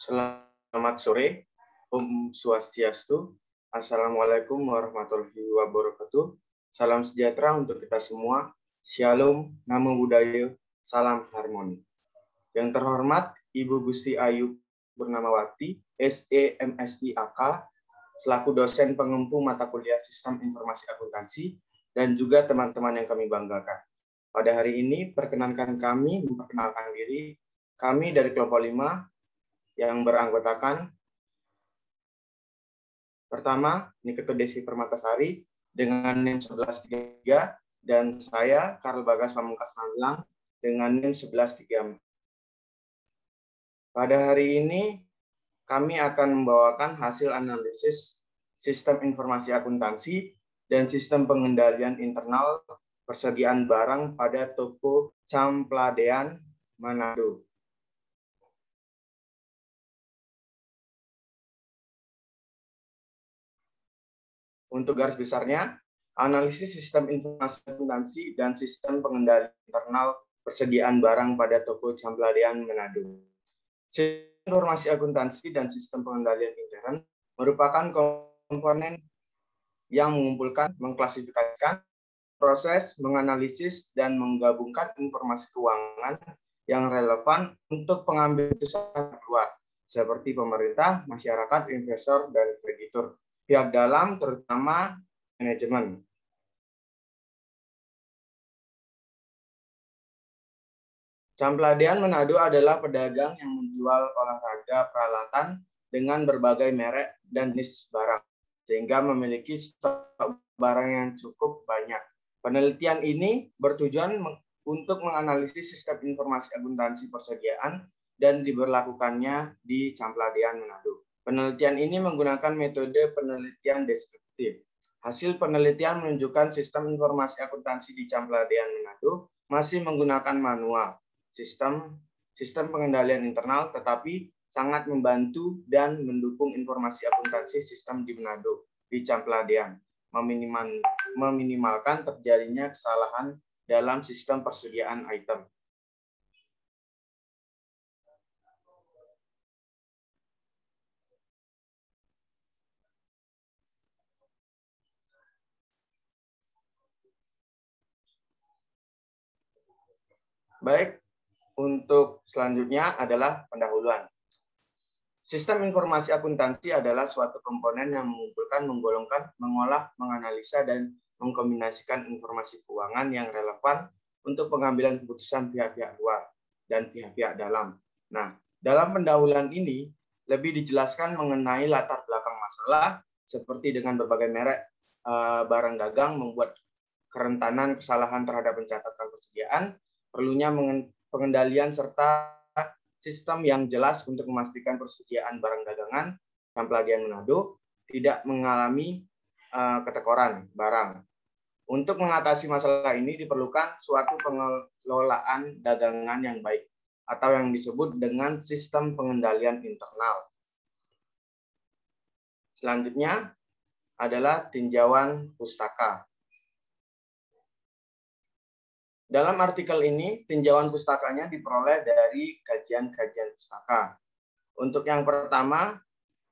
Selamat sore, Om Swastiastu. Assalamualaikum warahmatullahi wabarakatuh. Salam sejahtera untuk kita semua. Shalom, Namo Buddhaya, salam harmoni. Yang terhormat Ibu Gusti Ayu Purnamawati, SE MSI AK, selaku dosen pengempu mata kuliah Sistem Informasi Akuntansi, dan juga teman-teman yang kami banggakan. Pada hari ini, perkenankan kami memperkenalkan diri. Kami dari kelompok 5 yang beranggotakan pertama, Niketu Desi Permatasari dengan NIM 1133 dan saya Karl Bagas Pamungkas Magelang dengan NIM 1134. Pada hari ini kami akan membawakan hasil analisis sistem informasi akuntansi dan sistem pengendalian internal persediaan barang pada toko Campladean, Manado. Untuk garis besarnya, analisis sistem informasi akuntansi dan sistem pengendalian internal persediaan barang pada toko Campladean, Manado. Sistem informasi akuntansi dan sistem pengendalian intern merupakan komponen yang mengumpulkan, mengklasifikasikan, proses, menganalisis, dan menggabungkan informasi keuangan yang relevan untuk pengambil keputusan keluar, seperti pemerintah, masyarakat, investor, dan kreditur. Pihak dalam, terutama manajemen. Campladean Manado adalah pedagang yang menjual olahraga peralatan dengan berbagai merek dan jenis barang, sehingga memiliki stok barang yang cukup banyak. Penelitian ini bertujuan untuk menganalisis sistem informasi akuntansi persediaan dan diberlakukannya di Campladean Manado. Penelitian ini menggunakan metode penelitian deskriptif. Hasil penelitian menunjukkan sistem informasi akuntansi di Campladean Manado masih menggunakan manual, sistem pengendalian internal, tetapi sangat membantu dan mendukung informasi akuntansi sistem di Manado di Campladean, meminimalkan terjadinya kesalahan dalam sistem persediaan item. Baik, untuk selanjutnya adalah pendahuluan. Sistem informasi akuntansi adalah suatu komponen yang mengumpulkan, menggolongkan, mengolah, menganalisa, dan mengkombinasikan informasi keuangan yang relevan untuk pengambilan keputusan pihak-pihak luar dan pihak-pihak dalam. Nah, dalam pendahuluan ini lebih dijelaskan mengenai latar belakang masalah, seperti dengan berbagai merek barang dagang membuat kerentanan kesalahan terhadap pencatatan persediaan, perlunya pengendalian serta sistem yang jelas untuk memastikan persediaan barang dagangan Campladean Manado tidak mengalami ketekoran barang. Untuk mengatasi masalah ini diperlukan suatu pengelolaan dagangan yang baik atau yang disebut dengan sistem pengendalian internal. Selanjutnya adalah tinjauan pustaka. Dalam artikel ini, tinjauan pustakanya diperoleh dari kajian-kajian pustaka. Untuk yang pertama,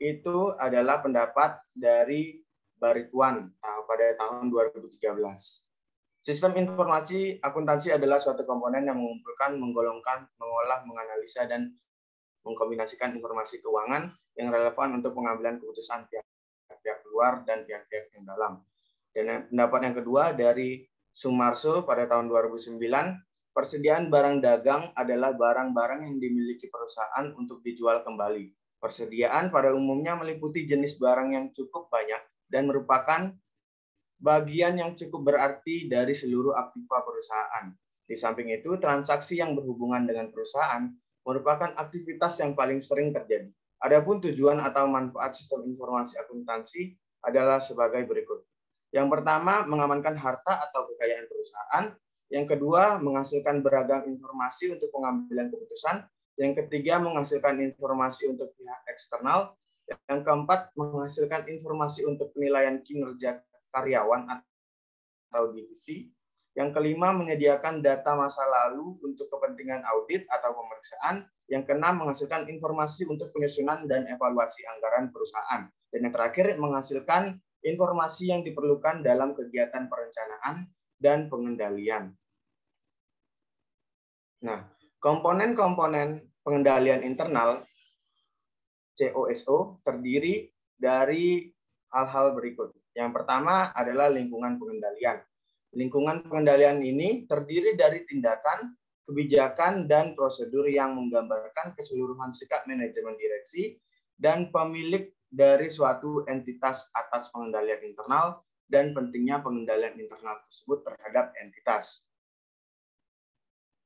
itu adalah pendapat dari Barituan pada tahun 2013. Sistem informasi akuntansi adalah suatu komponen yang mengumpulkan, menggolongkan, mengolah, menganalisa, dan mengkombinasikan informasi keuangan yang relevan untuk pengambilan keputusan pihak-pihak luar dan pihak-pihak yang dalam. Dan pendapat yang kedua dari Sumarso pada tahun 2009, persediaan barang dagang adalah barang-barang yang dimiliki perusahaan untuk dijual kembali. Persediaan pada umumnya meliputi jenis barang yang cukup banyak dan merupakan bagian yang cukup berarti dari seluruh aktiva perusahaan. Di samping itu, transaksi yang berhubungan dengan perusahaan merupakan aktivitas yang paling sering terjadi. Adapun tujuan atau manfaat sistem informasi akuntansi adalah sebagai berikut. Yang pertama, mengamankan harta atau kekayaan perusahaan. Yang kedua, menghasilkan beragam informasi untuk pengambilan keputusan. Yang ketiga, menghasilkan informasi untuk pihak eksternal. Yang keempat, menghasilkan informasi untuk penilaian kinerja karyawan atau divisi. Yang kelima, menyediakan data masa lalu untuk kepentingan audit atau pemeriksaan. Yang keenam, menghasilkan informasi untuk penyusunan dan evaluasi anggaran perusahaan. Dan yang terakhir, menghasilkan informasi yang diperlukan dalam kegiatan perencanaan dan pengendalian. Nah, komponen-komponen pengendalian internal COSO terdiri dari hal-hal berikut. Yang pertama adalah lingkungan pengendalian. Lingkungan pengendalian ini terdiri dari tindakan, kebijakan, dan prosedur yang menggambarkan keseluruhan sikap manajemen direksi dan pemilik dari suatu entitas atas pengendalian internal dan pentingnya pengendalian internal tersebut terhadap entitas.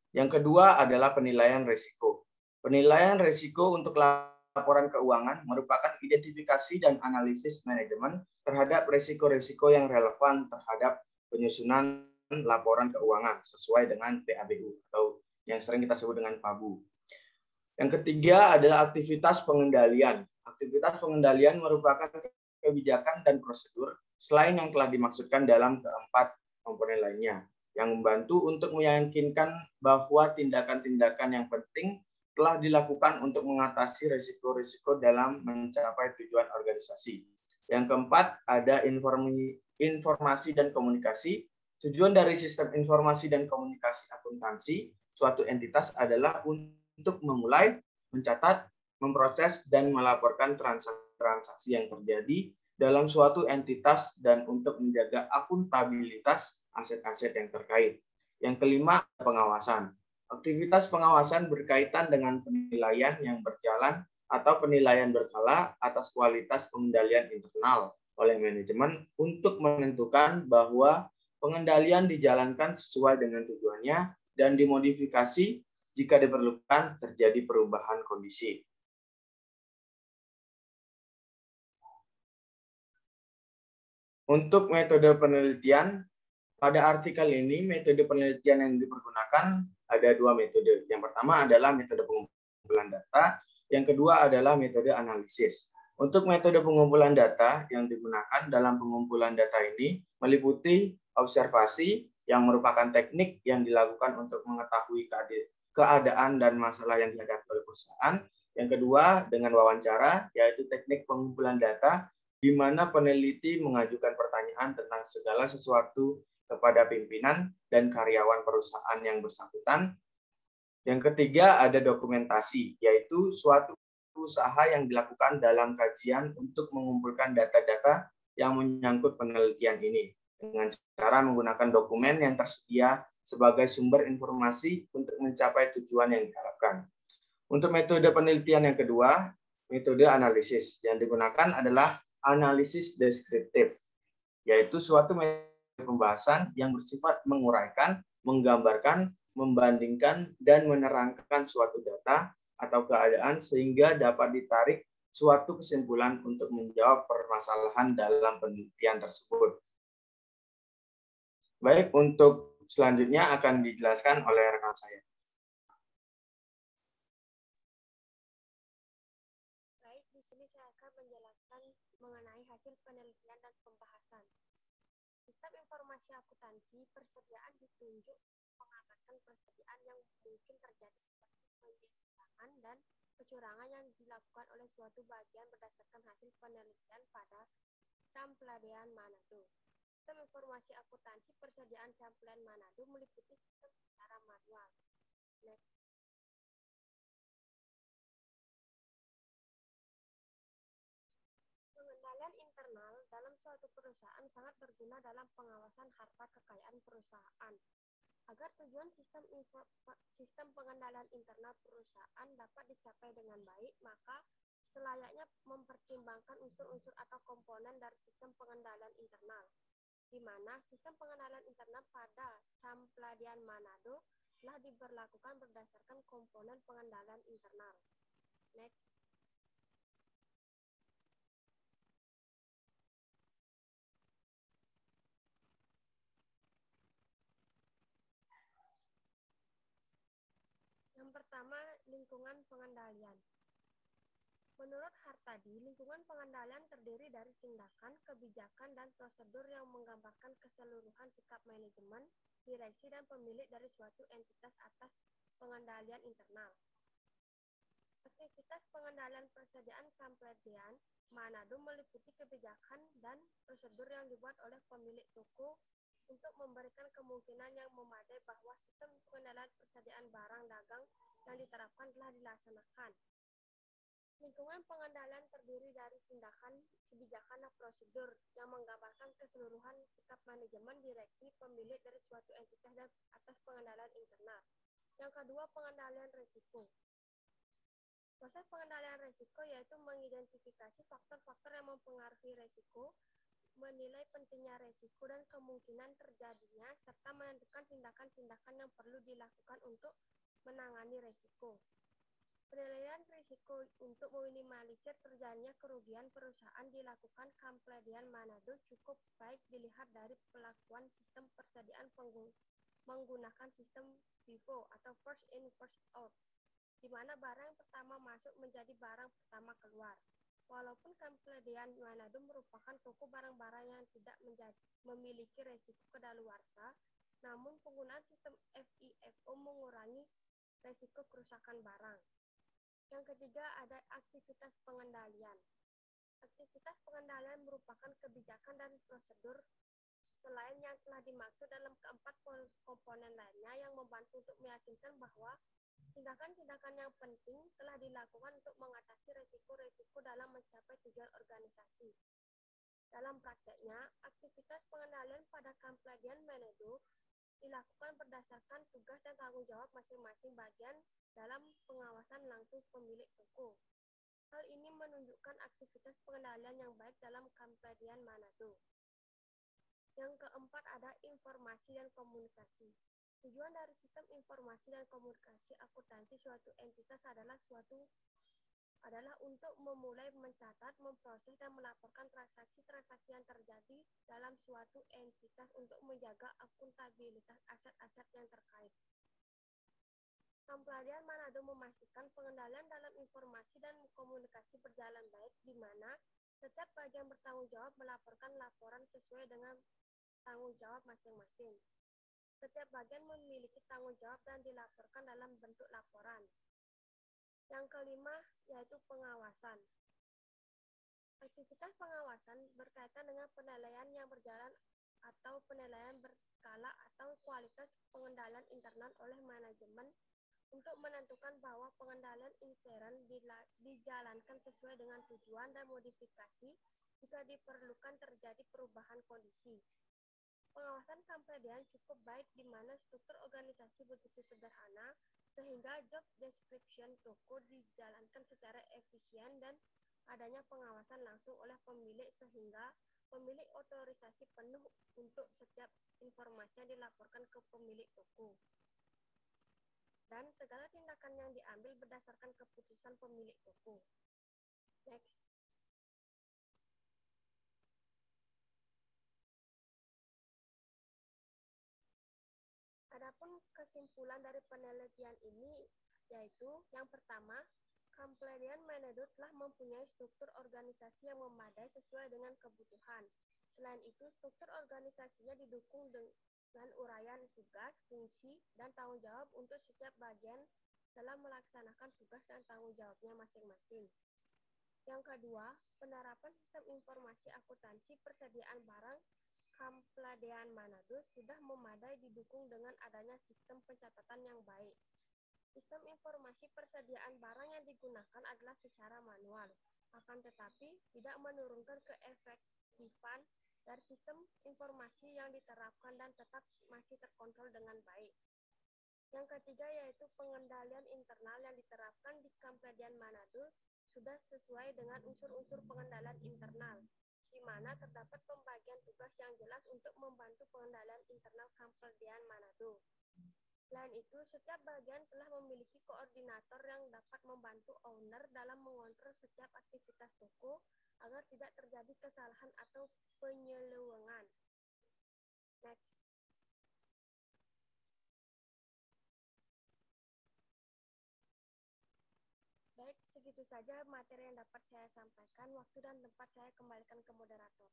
Yang kedua adalah penilaian risiko. Penilaian risiko untuk laporan keuangan merupakan identifikasi dan analisis manajemen terhadap risiko-risiko yang relevan terhadap penyusunan laporan keuangan sesuai dengan PABU atau yang sering kita sebut dengan PABU. Yang ketiga adalah aktivitas pengendalian. Aktivitas pengendalian merupakan kebijakan dan prosedur selain yang telah dimaksudkan dalam keempat komponen lainnya, yang membantu untuk meyakinkan bahwa tindakan-tindakan yang penting telah dilakukan untuk mengatasi risiko-risiko dalam mencapai tujuan organisasi. Yang keempat, ada informasi dan komunikasi. Tujuan dari sistem informasi dan komunikasi akuntansi suatu entitas adalah untuk memulai, mencatat, memproses, dan melaporkan transaksi yang terjadi dalam suatu entitas dan untuk menjaga akuntabilitas aset-aset yang terkait. Yang kelima, pengawasan. Aktivitas pengawasan berkaitan dengan penilaian yang berjalan atau penilaian berkala atas kualitas pengendalian internal oleh manajemen untuk menentukan bahwa pengendalian dijalankan sesuai dengan tujuannya dan dimodifikasi jika diperlukan terjadi perubahan kondisi. Untuk metode penelitian, pada artikel ini metode penelitian yang dipergunakan ada dua metode. Yang pertama adalah metode pengumpulan data, yang kedua adalah metode analisis. Untuk metode pengumpulan data yang digunakan dalam pengumpulan data ini meliputi observasi yang merupakan teknik yang dilakukan untuk mengetahui keadaan dan masalah yang dihadapi oleh perusahaan. Yang kedua dengan wawancara, yaitu teknik pengumpulan data di mana peneliti mengajukan pertanyaan tentang segala sesuatu kepada pimpinan dan karyawan perusahaan yang bersangkutan. Yang ketiga ada dokumentasi, yaitu suatu usaha yang dilakukan dalam kajian untuk mengumpulkan data-data yang menyangkut penelitian ini dengan cara menggunakan dokumen yang tersedia sebagai sumber informasi untuk mencapai tujuan yang diharapkan. Untuk metode penelitian yang kedua, metode analisis yang digunakan adalah analisis deskriptif, yaitu suatu metode pembahasan yang bersifat menguraikan, menggambarkan, membandingkan, dan menerangkan suatu data atau keadaan sehingga dapat ditarik suatu kesimpulan untuk menjawab permasalahan dalam penelitian tersebut. Baik, untuk selanjutnya akan dijelaskan oleh rekan saya. Baik, di sini saya akan menjelaskan mengenai hasil penelitian dan pembahasan. Sistem informasi akuntansi persediaan ditunjuk mengamankan persediaan yang mungkin terjadi seperti penyimpangan dan kecurangan yang dilakukan oleh suatu bagian berdasarkan hasil penelitian pada Sampeladean Manado. Sistem informasi akuntansi persediaan Sampeladean Manado meliputi sistem secara manual. Next. Pengendalian internal dalam suatu perusahaan sangat berguna dalam pengawasan harta kekayaan perusahaan. Agar tujuan sistem pengendalian internal perusahaan dapat dicapai dengan baik, maka selayaknya mempertimbangkan unsur-unsur atau komponen dari sistem pengendalian internal, di mana sistem pengendalian internal pada Sampeladean Manado telah diberlakukan berdasarkan komponen pengendalian internal. Next. Yang pertama, lingkungan pengendalian. Menurut Hartadi, lingkungan pengendalian terdiri dari tindakan, kebijakan, dan prosedur yang menggambarkan keseluruhan sikap manajemen, direksi, dan pemilik dari suatu entitas atas pengendalian internal. Aktivitas pengendalian persediaan Kampedian Manado meliputi kebijakan dan prosedur yang dibuat oleh pemilik toko untuk memberikan kemungkinan yang memadai bahwa sistem pengendalian persediaan barang dagang yang diterapkan telah dilaksanakan. Lingkungan pengendalian terdiri dari tindakan, kebijakan, dan prosedur yang menggambarkan keseluruhan sikap manajemen, direksi, pemilik dari suatu entitas dan atas pengendalian internal. Yang kedua, pengendalian risiko. Proses pengendalian risiko yaitu mengidentifikasi faktor-faktor yang mempengaruhi risiko, menilai pentingnya risiko dan kemungkinan terjadinya, serta menentukan tindakan-tindakan yang perlu dilakukan untuk menangani risiko. Penilaian risiko untuk meminimalisir terjadinya kerugian perusahaan dilakukan Kampedian Manado cukup baik dilihat dari pelakuan sistem persediaan menggunakan sistem FIFO atau first in first out, di mana barang yang pertama masuk menjadi barang pertama keluar. Walaupun Kampedian Manado merupakan toko barang-barang yang tidak memiliki resiko kedaluarsa, namun penggunaan sistem FIFO mengurangi resiko kerusakan barang. Yang ketiga, ada aktivitas pengendalian. Aktivitas pengendalian merupakan kebijakan dan prosedur selain yang telah dimaksud dalam keempat komponen lainnya yang membantu untuk meyakinkan bahwa tindakan-tindakan yang penting telah dilakukan untuk mengatasi risiko-risiko dalam mencapai tujuan organisasi. Dalam prakteknya, aktivitas pengendalian pada Kampedian Manado dilakukan berdasarkan tugas dan tanggung jawab masing-masing bagian dalam pengawasan langsung pemilik toko. Hal ini menunjukkan aktivitas pengendalian yang baik dalam Kampedian Manado. Yang keempat ada informasi dan komunikasi. Tujuan dari sistem informasi dan komunikasi akuntansi suatu entitas adalah untuk memulai mencatat, memproses, dan melaporkan transaksi-transaksi yang terjadi dalam suatu entitas untuk menjaga akuntabilitas aset-aset yang terkait. Kampedian Manado memastikan pengendalian dalam informasi dan komunikasi berjalan baik, di mana setiap bagian bertanggung jawab melaporkan laporan sesuai dengan tanggung jawab masing-masing. Setiap bagian memiliki tanggung jawab dan dilaporkan dalam bentuk laporan. Yang kelima, yaitu pengawasan. Aktivitas pengawasan berkaitan dengan penilaian yang berjalan atau penilaian berkala atau kualitas pengendalian internal oleh manajemen untuk menentukan bahwa pengendalian intern dijalankan sesuai dengan tujuan dan modifikasi jika diperlukan terjadi perubahan kondisi. Pengawasan Kampedian cukup baik di mana struktur organisasi begitu sederhana sehingga job description toko dijalankan secara efisien dan adanya pengawasan langsung oleh pemilik sehingga pemilik otorisasi penuh untuk setiap informasi yang dilaporkan ke pemilik toko. Dan segala tindakan yang diambil berdasarkan keputusan pemilik toko. Next. Adapun kesimpulan dari penelitian ini yaitu yang pertama, Kampedian Manado telah mempunyai struktur organisasi yang memadai sesuai dengan kebutuhan. Selain itu, struktur organisasinya didukung dengan uraian tugas, fungsi, dan tanggung jawab untuk setiap bagian dalam melaksanakan tugas dan tanggung jawabnya masing-masing. Yang kedua, penerapan sistem informasi akuntansi persediaan barang Kampedian Manado sudah memadai didukung dengan adanya sistem pencatatan yang baik. Sistem informasi persediaan barang yang digunakan adalah secara manual, akan tetapi tidak menurunkan keefektifan dari sistem informasi yang diterapkan dan tetap masih terkontrol dengan baik. Yang ketiga yaitu pengendalian internal yang diterapkan di Kampedian Manado sudah sesuai dengan unsur-unsur pengendalian internal, di mana terdapat pembagian tugas yang jelas untuk membantu pengendalian internal Kampedian Manado. Selain itu, setiap bagian telah memiliki koordinator yang dapat membantu owner dalam mengontrol setiap aktivitas toko agar tidak terjadi kesalahan atau penyelewengan. Next. Baik, Baik, segitu saja materi yang dapat saya sampaikan. Waktu dan tempat saya kembalikan ke moderator.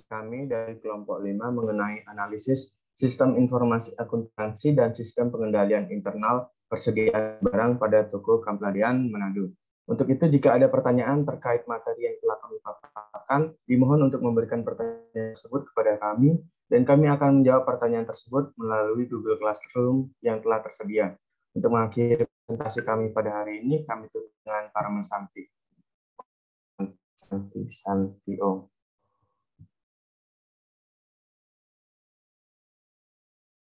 Kami dari kelompok 5 mengenai analisis sistem informasi akuntansi dan sistem pengendalian internal persediaan barang pada toko Kampladyan, Manado. Untuk itu, jika ada pertanyaan terkait materi yang telah kami paparkan, dimohon untuk memberikan pertanyaan tersebut kepada kami, dan kami akan menjawab pertanyaan tersebut melalui Google Classroom yang telah tersedia. Untuk mengakhiri presentasi kami pada hari ini, kami tutup dengan Parmen Santi. Santi Om.